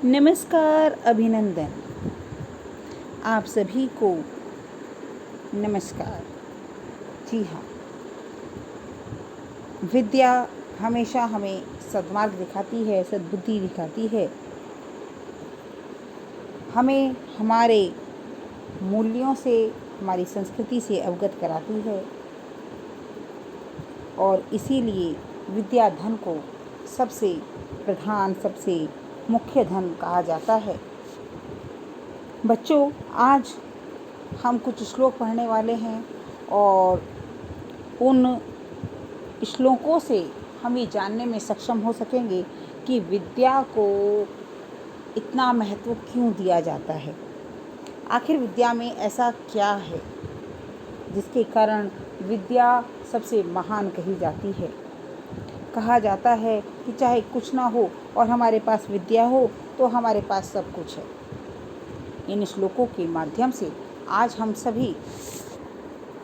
नमस्कार, अभिनंदन। आप सभी को नमस्कार। जी हाँ, विद्या हमेशा हमें सद्मार्ग दिखाती है, सद्बुद्धि दिखाती है। हमें हमारे मूल्यों से, हमारी संस्कृति से अवगत कराती है और इसीलिए विद्या धन को सबसे प्रधान, सबसे मुख्य धन कहा जाता है। बच्चों, आज हम कुछ श्लोक पढ़ने वाले हैं और उन श्लोकों से हम ये जानने में सक्षम हो सकेंगे कि विद्या को इतना महत्व क्यों दिया जाता है। आखिर विद्या में ऐसा क्या है जिसके कारण विद्या सबसे महान कही जाती है। कहा जाता है कि चाहे कुछ ना हो और हमारे पास विद्या हो तो हमारे पास सब कुछ है। इन श्लोकों के माध्यम से आज हम सभी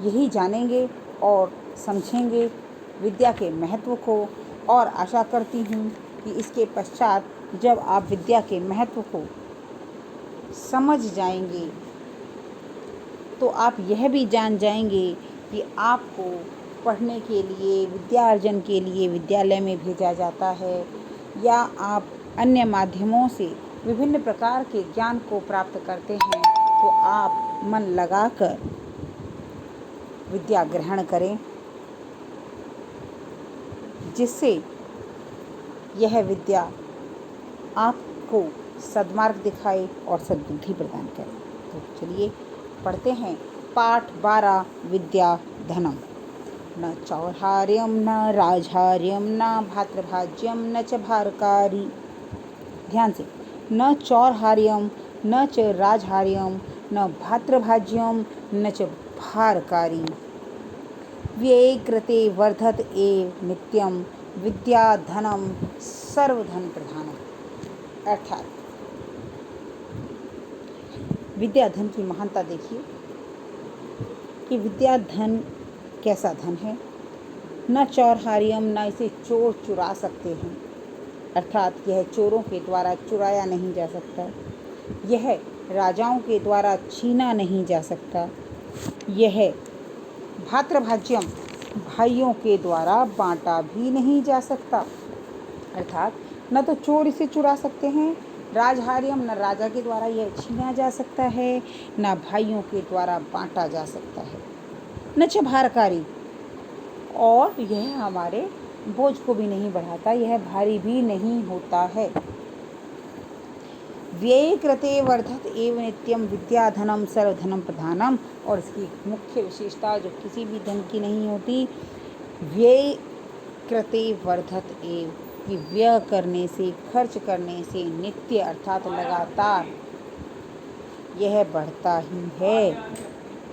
यही जानेंगे और समझेंगे विद्या के महत्व को, और आशा करती हूँ कि इसके पश्चात जब आप विद्या के महत्व को समझ जाएंगे तो आप यह भी जान जाएंगे कि आपको पढ़ने के लिए, विद्या अर्जन के लिए विद्यालय में भेजा जाता है या आप अन्य माध्यमों से विभिन्न प्रकार के ज्ञान को प्राप्त करते हैं, तो आप मन लगाकर विद्या ग्रहण करें, जिससे यह विद्या आपको सद्मार्ग दिखाए और सद्बुद्धि प्रदान करे। तो चलिए पढ़ते हैं। पाठ 12 विद्या धनम। न चौर्हार्यम न राजहार्यम न भातृभाज्यम न च भारकारी। ध्यान से, न चौर्हार्यम न च राजहार्यम न भातृभाज्यम न च भारकारी। व्यये कृते वर्धत एव नित्यम विद्या धनम सर्वधन प्रधानम। अर्थात विद्या धन की महानता देखिए कि विद्या धन कैसा धन है। न चौर्हार्यम, न इसे चोर चुरा सकते हैं, अर्थात यह चोरों के द्वारा चुराया नहीं जा सकता। यह राजाओं के द्वारा छीना नहीं जा सकता। यह भातृभाज्यम, भाइयों के द्वारा बांटा भी नहीं जा सकता, अर्थात न तो चोर इसे चुरा सकते हैं। राजहार्यम, न राजा के द्वारा यह छीना जा सकता है, न भाइयों के द्वारा बांटा जा सकता है। न च भारकारी, और यह हमारे बोझ को भी नहीं बढ़ाता, यह भारी भी नहीं होता है। व्यय कृते वर्धत एव नित्यम विद्या धनम सर्वधनम प्रधानम। और इसकी मुख्य विशेषता जो किसी भी धन की नहीं होती, व्यय कृते वर्धत एव, कि व्यय करने से, खर्च करने से, नित्य अर्थात लगातार यह बढ़ता ही है।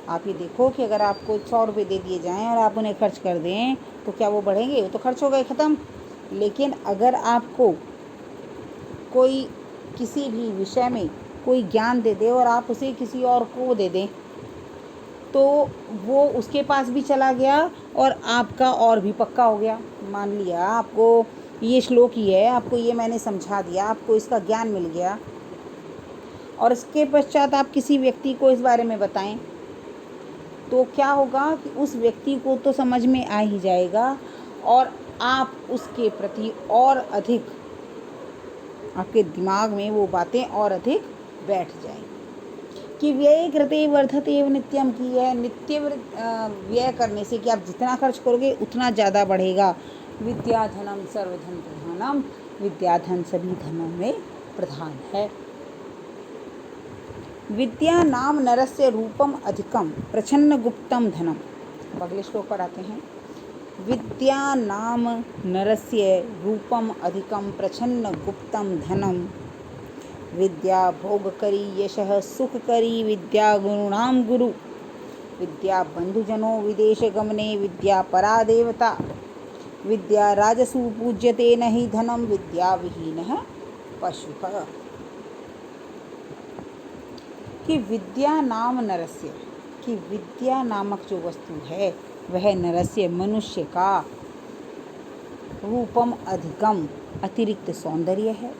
आप ये देखो कि अगर आपको 100 रुपये दे दिए जाएं और आप उन्हें खर्च कर दें तो क्या वो बढ़ेंगे? वो तो खर्च हो गए, ख़त्म। लेकिन अगर आपको कोई किसी भी विषय में कोई ज्ञान दे दे और आप उसे किसी और को दे दें तो वो उसके पास भी चला गया और आपका और भी पक्का हो गया। मान लिया आपको ये श्लोक ही है, आपको ये मैंने समझा दिया, आपको इसका ज्ञान मिल गया और इसके पश्चात आप किसी व्यक्ति को इस बारे में बताएं तो क्या होगा कि उस व्यक्ति को तो समझ में आ ही जाएगा और आप उसके प्रति और अधिक, आपके दिमाग में वो बातें और अधिक बैठ जाएंगी। कि व्यय कृते वर्धत एव नित्यम, की है नित्य व्यय करने से कि आप जितना खर्च करोगे उतना ज़्यादा बढ़ेगा। विद्या धनम सर्वधन प्रधानम, विद्या धन सभी धनों में प्रधान है। विद्या नाम नरस्य रूपम अधिकम प्रच्छन्न गुप्तम धनम। अगले श्लोक पर आते हैं। विद्या नाम नरस्य रूपम अधिकम प्रच्छन्न गुप्तम धनम। विद्या भोगकरी यशः सुखकरी विद्या गुरुणाम गुरु। विद्या बंधुजनो विदेश गमने विद्या परा देवता। विद्या राजसु पूज्यते न हि धनम विद्या विहीनः पशुः। कि विद्या नाम नरस्य, कि विद्या नामक जो वस्तु है वह नरस्य, मनुष्य का, रूपम अधिकम, अतिरिक्त सौंदर्य है,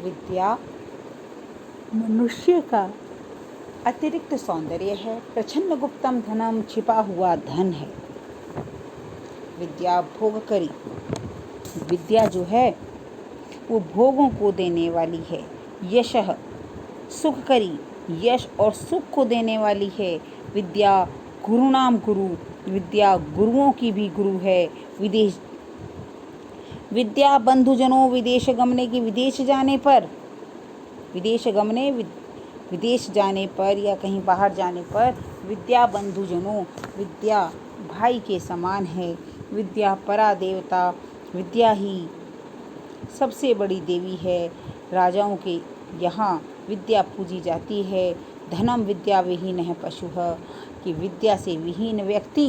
विद्या मनुष्य का अतिरिक्त सौंदर्य है। प्रच्छन्न गुप्तम धनम, छिपा हुआ धन है। विद्या भोगकरी, विद्या जो है वो भोगों को देने वाली है। यशः सुखकरी, यश और सुख को देने वाली है। विद्या गुरुणाम गुरु, विद्या गुरुओं की भी गुरु है। विदेश विद्या बंधुजनों, विदेश गमने की, विदेश जाने पर, विदेश गमने विदेश जाने पर या कहीं बाहर जाने पर, विद्या बंधुजनों, विद्या भाई के समान है। विद्या परा देवता, विद्या ही सबसे बड़ी देवी है। राजाओं के यहाँ विद्या पूजी जाती है। धनम विद्या विहीन है पशुः, कि विद्या से विहीन व्यक्ति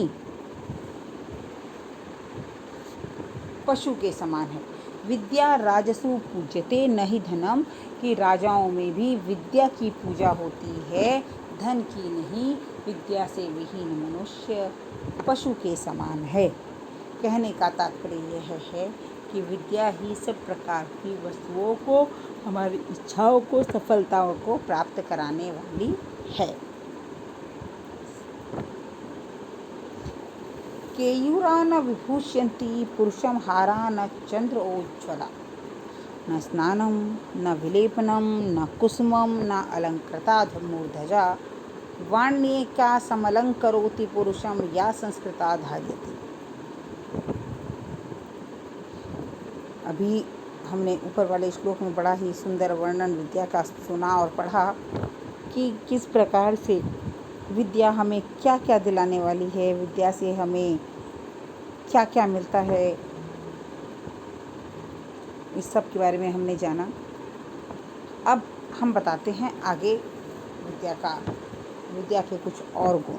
पशु के समान है। विद्या राजसु पूज्यते न ही धनम, कि राजाओं में भी विद्या की पूजा होती है, धन की नहीं। विद्या से विहीन मनुष्य पशु के समान है। कहने का तात्पर्य यह है कि विद्या ही सब प्रकार की वस्तुओं को, हमारी इच्छाओं को, सफलताओं को प्राप्त कराने वाली है। केयूरा न विभूष्यन्ति पुरुषम हारा न चंद्रोज्ज्वला, न स्नानम न विलेपनम न कुसुमम न अलंकृता मूर्धजा, वाण्येका समलंकरोति पुरुषम या संस्कृता धार्यते। अभी हमने ऊपर वाले श्लोक में बड़ा ही सुंदर वर्णन विद्या का सुना और पढ़ा कि किस प्रकार से विद्या हमें क्या क्या दिलाने वाली है, विद्या से हमें क्या क्या मिलता है, इस सब के बारे में हमने जाना। अब हम बताते हैं आगे विद्या के कुछ और गुण।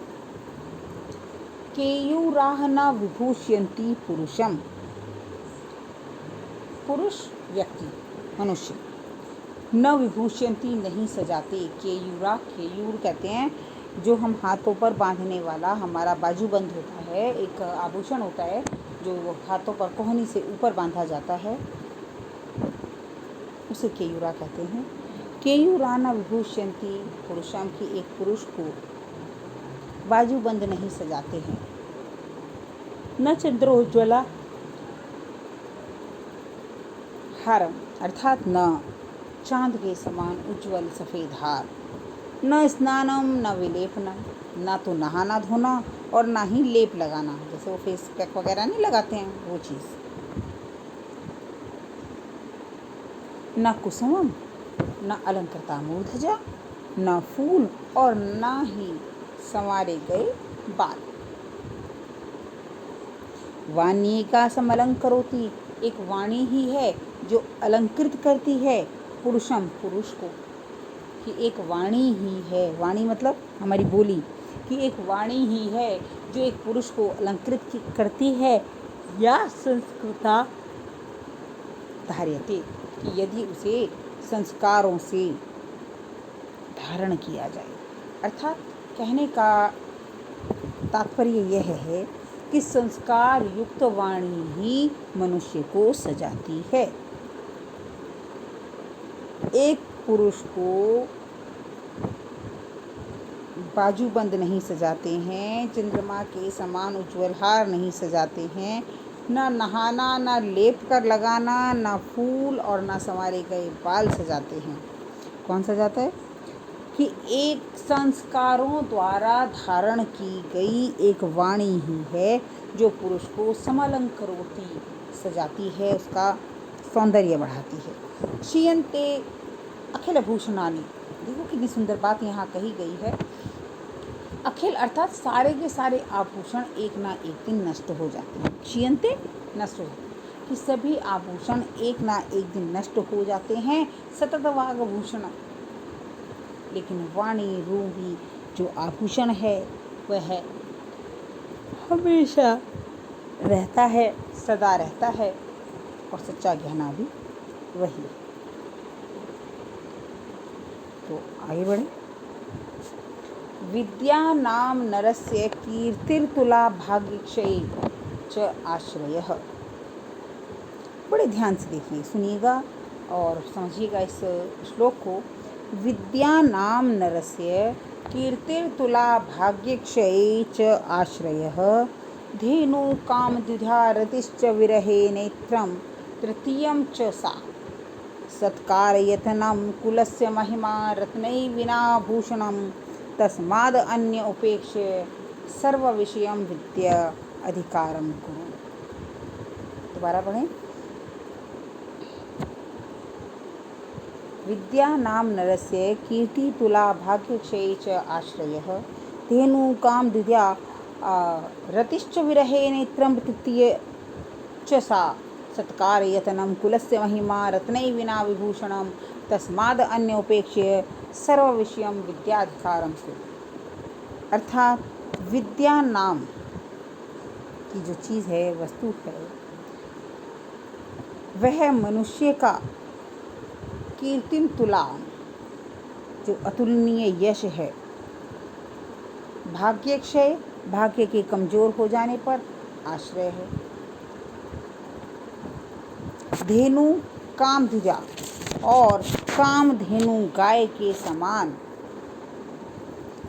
केयूराः न विभूष्यन्ति पुरुषम, पुरुष व्यक्ति मनुष्य, न विभूष्यन्ति नहीं सजाते। केयूरा, केयूर कहते हैं जो हम हाथों पर बांधने वाला हमारा बाजूबंद होता है, एक आभूषण होता है जो हाथों पर कोहनी से ऊपर बांधा जाता है, उसे केयूरा कहते हैं। केयूरा न विभूष्यन्ति पुरुषम, की एक पुरुष को बाजूबंद नहीं सजाते हैं। न चंद्रोज्ज्वला हारम, अर्थात न चांद के समान उज्ज्वल सफ़ेद हार। न स्नानम न विलेपनम, ना तो नहाना धोना और ना ही लेप लगाना, जैसे वो फेस पैक वगैरह नहीं लगाते हैं वो चीज़। न कुसुमम न अलंकृता मूर्धजा, न फूल और ना ही संवारे गए बाल। वाण्येका समलंकरोति, एक वाणी ही है जो अलंकृत करती है पुरुषम, पुरुष को, कि एक वाणी ही है, वाणी मतलब हमारी बोली, कि एक वाणी ही है जो एक पुरुष को अलंकृत करती है। या संस्कृता धार्यते, कि यदि उसे संस्कारों से धारण किया जाए। अर्थात कहने का तात्पर्य यह है कि संस्कार युक्त वाणी ही मनुष्य को सजाती है। एक पुरुष को बाजूबंद नहीं सजाते हैं, चंद्रमा के समान उज्ज्वल हार नहीं सजाते हैं, न नहाना, न लेप कर लगाना, न फूल और न संवारे गए बाल सजाते हैं। कौन सजाता है? कि एक संस्कारों द्वारा धारण की गई एक वाणी ही है जो पुरुष को समलंकरोति सजाती है, उसका सौंदर्य बढ़ाती है। क्षीयन्ते अखिल भूषणानि, देखो कितनी सुंदर बात यहाँ कही गई है। अखिल अर्थात सारे के सारे आभूषण एक ना एक दिन नष्ट हो जाते हैं। क्षीयन्ते नष्ट हो जाते हैं, कि सभी आभूषण एक ना एक दिन नष्ट हो जाते हैं। सतत वागभूषण, लेकिन वाणी रूपी जो आभूषण है वह हमेशा रहता है, सदा रहता है, और सच्चा गहना भी वही। तो आगे बढ़े। विद्या नाम नरस्य कीर्तिर्तुला भाग्यक्षये च आश्रयः। बड़े ध्यान से देखिए, सुनिएगा और समझिएगा इस श्लोक को। विद्या नाम नरस्य कीर्तिर्तुला भाग्यक्षये च आश्रयः धेनु कामद्विधा रतिश्च विरहे नेत्रं तृतीयं च सा सत्कारयतनं कुलस्य महिमा रत्नै विना भूषणं तस्माद् अन्य उपेक्ष्य सर्वविषयं विद्या अधिकारं कुरु। दोबारा पढ़ें। विद्या नाम नरस्य कीर्ति तुला भाग्यक्षये च आश्रयः धेनु काम द्विजा रतिश्च विरहे नेत्रं तृतीय च सा सत्कारयतनं कुलस्य महिमा रत्नै विना विभूषणं तस्माद् अन्य उपेक्ष्य सर्वविषयं विद्याधिकारं कुरु। अर्थात विद्या नाम की जो चीज़ है, वस्तु है, वह मनुष्य का कीर्तिम तुला जो अतुलनीय यश है, भाग्यक्षय भाग्य के कमजोर हो जाने पर आश्रय है, धेनु कामधुजा और कामधेनु गाय के समान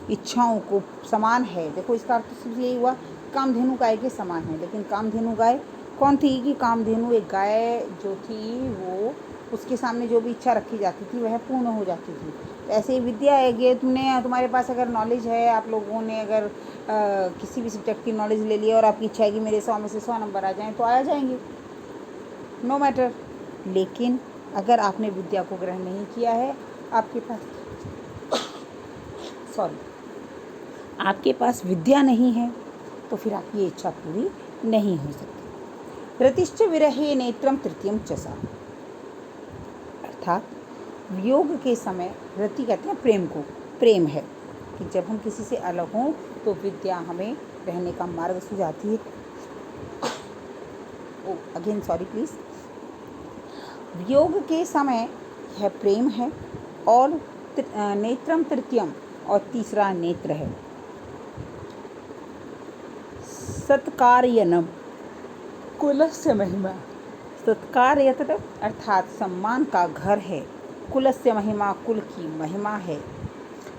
इच्छाओं को समान है। देखो इसका अर्थ सिर्फ यही हुआ, कामधेनु गाय के समान है। लेकिन कामधेनु गाय कौन थी कि कामधेनु एक गाय जो थी वो उसके सामने जो भी इच्छा रखी जाती थी वह पूर्ण हो जाती थी। तो ऐसे ही विद्या है कि तुम्हारे पास अगर नॉलेज है, आप लोगों ने अगर किसी भी सब्जेक्ट की नॉलेज ले लिया और आपकी इच्छा है कि मेरे 100 में से 100 नंबर आ जाएं, तो आ जाएंगे, नो मैटर। लेकिन अगर आपने विद्या को ग्रहण नहीं किया है, आपके पास विद्या नहीं है, तो फिर आपकी इच्छा पूरी नहीं हो सकती। रतिश्च विरहे नेत्रम तृतीयम चसा, अर्थात वियोग के समय, रति कहते हैं प्रेम को, प्रेम है कि जब हम किसी से अलग हों तो विद्या हमें रहने का मार्ग सुझाती है। Again sorry please. वियोग के समय यह प्रेम है और नेत्रम तृतीयम और तीसरा नेत्र है। सत्कारयनम कुलस्य महिमा, सत्कारयतन अर्थात सम्मान का घर है, कुलस्य महिमा कुल की महिमा है,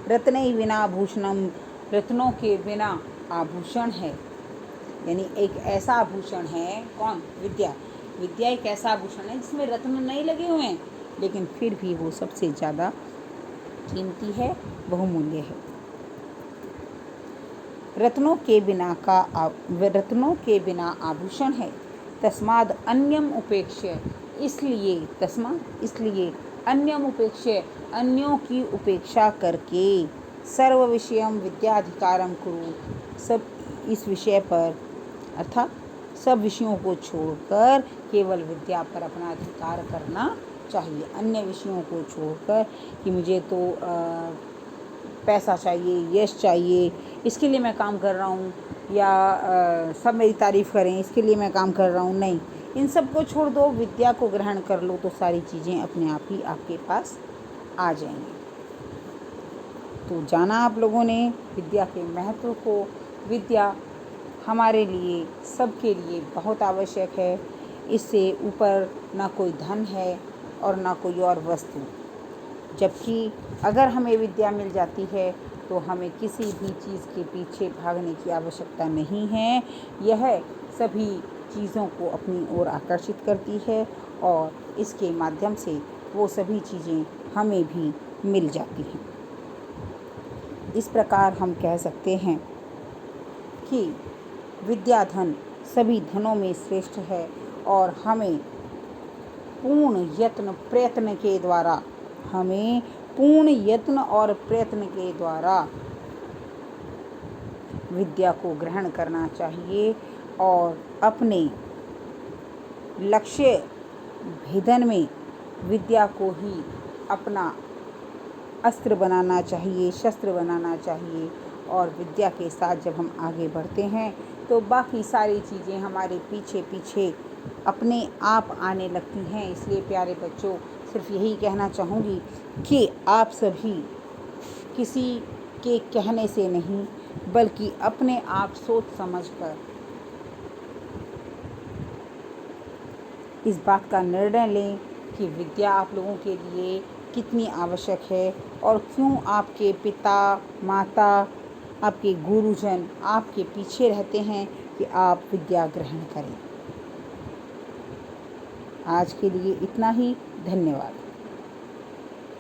रत्नै विना भूषणम रत्नों के बिना आभूषण है। यानी एक ऐसा आभूषण है, कौन? विद्या। विद्या एक ऐसा आभूषण है जिसमें रत्न नहीं लगे हुए हैं, लेकिन फिर भी वो सबसे ज़्यादा कीमती है, बहुमूल्य है। रत्नों के बिना आभूषण है। तस्माद अन्यम उपेक्ष्य, इसलिए अन्यम उपेक्ष्य, अन्यों की उपेक्षा करके, सर्व विषयम विद्याधिकारम कुरु, सब इस विषय पर अर्थात सब विषयों को छोड़कर केवल विद्या पर अपना अधिकार करना चाहिए। अन्य विषयों को छोड़कर कि मुझे तो पैसा चाहिए, यश चाहिए, इसके लिए मैं काम कर रहा हूँ, या सब मेरी तारीफ़ करें इसके लिए मैं काम कर रहा हूँ, नहीं, इन सब को छोड़ दो, विद्या को ग्रहण कर लो, तो सारी चीज़ें अपने आप ही आपके पास आ जाएंगी। तो जाना आप लोगों ने विद्या के महत्व को। विद्या हमारे लिए, सबके लिए बहुत आवश्यक है। इससे ऊपर ना कोई धन है और ना कोई और वस्तु। जबकि अगर हमें विद्या मिल जाती है तो हमें किसी भी चीज़ के पीछे भागने की आवश्यकता नहीं है। यह सभी चीज़ों को अपनी ओर आकर्षित करती है और इसके माध्यम से वो सभी चीज़ें हमें भी मिल जाती हैं। इस प्रकार हम कह सकते हैं कि विद्या धन सभी धनों में श्रेष्ठ है और हमें पूर्ण यत्न और प्रयत्न के द्वारा विद्या को ग्रहण करना चाहिए और अपने लक्ष्य भेदन में विद्या को ही अपना अस्त्र बनाना चाहिए, शस्त्र बनाना चाहिए। और विद्या के साथ जब हम आगे बढ़ते हैं तो बाकी सारी चीज़ें हमारे पीछे पीछे अपने आप आने लगती हैं। इसलिए प्यारे बच्चों, सिर्फ यही कहना चाहूँगी कि आप सभी किसी के कहने से नहीं, बल्कि अपने आप सोच समझकर इस बात का निर्णय लें कि विद्या आप लोगों के लिए कितनी आवश्यक है और क्यों आपके पिता माता आपके गुरुजन आपके पीछे रहते हैं कि आप विद्या ग्रहण करें। आज के लिए इतना ही। धन्यवाद।